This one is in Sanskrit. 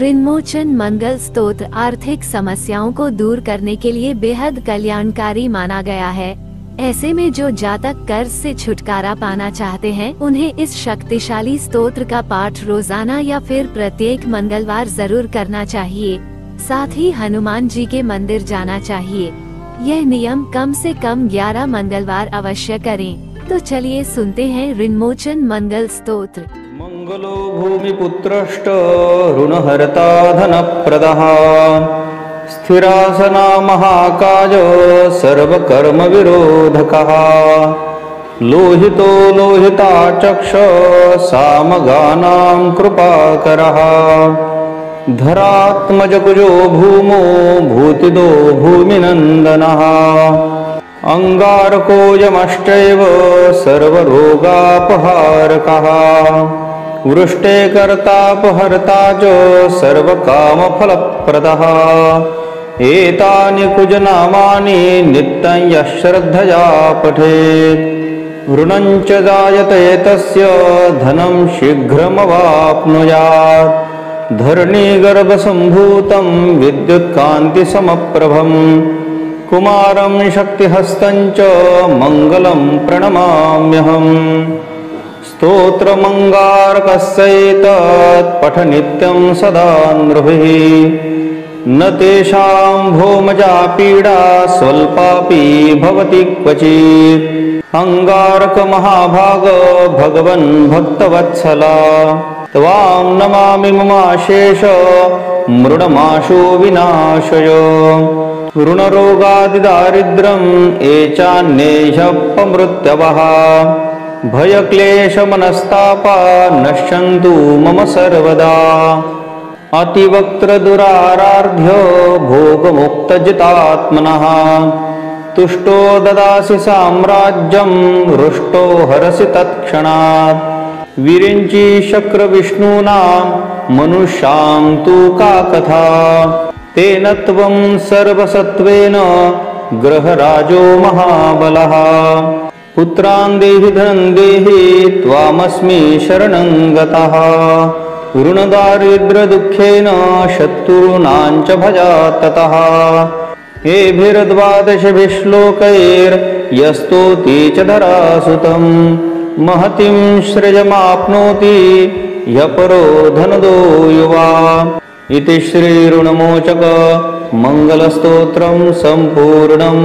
ऋणमोचन मंगल स्तोत्र आर्थिक समस्याओं को दूर करने के लिए बेहद कल्याणकारी माना गया है। ऐसे में जो जातक कर्ज से छुटकारा पाना चाहते हैं, उन्हें इस शक्तिशाली स्तोत्र का पाठ रोजाना या फिर प्रत्येक मंगलवार जरूर करना चाहिए। साथ ही हनुमान जी के मंदिर जाना चाहिए। यह नियम कम से कम 11 मंगलवार अवश्य करें। तो चलिए सुनते हैं ऋणमोचन मंगल स्तोत्र। मंगलो भूमिपुत्रश्च ऋणहर्ता धनप्रदः स्थिरासना महाकाय सर्वकर्म विरोधकः लोहितो लोहिताचक्ष सामगानां कृपाकरः धरात्मजकुजो भूमो भूतिदो भूमिनन्दनः अंगारको यमश्चैव सर्वरोगापहारकः वृष्टे कर्तापहर्ता च सर्वकामफलप्रदः एतानि कुजनामानि नित्यं यः श्रद्धया पठेत् ऋणं च जायते तस्य धनं शीघ्रमवाप्नुयात् धरणीगर्भसम्भूतं विद्युत्कान्तिसमप्रभम् कुमारं शक्तिहस्तं च मंगलं प्रणमाम्यहम् स्तोत्रमङ्गारकस्यैतत् पठ नित्यं सदा नृभिः न तेषां भौमजा पीडा स्वल्पापि भवति क्वचित् अंगारक महाभाग भगवन् भक्तवत्सला त्वां नमामि ममाशेष मृडमाशो विनाशय ऋणरोगादिदारिद्र्यम् एचान्येह्यपमृत्यवः भयक्लेशमनस्तापा नश्यन्तु मम सर्वदा अतिवक्त्रदुराराध्य भोगमुक्तजितात्मनः तुष्टो ददासि साम्राज्यं रुष्टो हरसि तत्क्षणात् विरिञ्चि शक्रविष्णूनां मनुष्यां तु का कथा तेन त्वं सर्वसत्त्वेन ग्रहराजो महाबलः पुत्रान् देहि धनं देहि त्वामस्मि शरणं गतः ऋणदारिद्र्यदुःखेन शत्रूणां च भजा ततः एभिर्द्वादशभिः श्लोकैर्यस्तोति च धरासुतं महतीं श्रियमाप्नोति यः परो धनदो युवा इति श्री ऋणमोचक मंगलस्तोत्रं संपूर्णम्।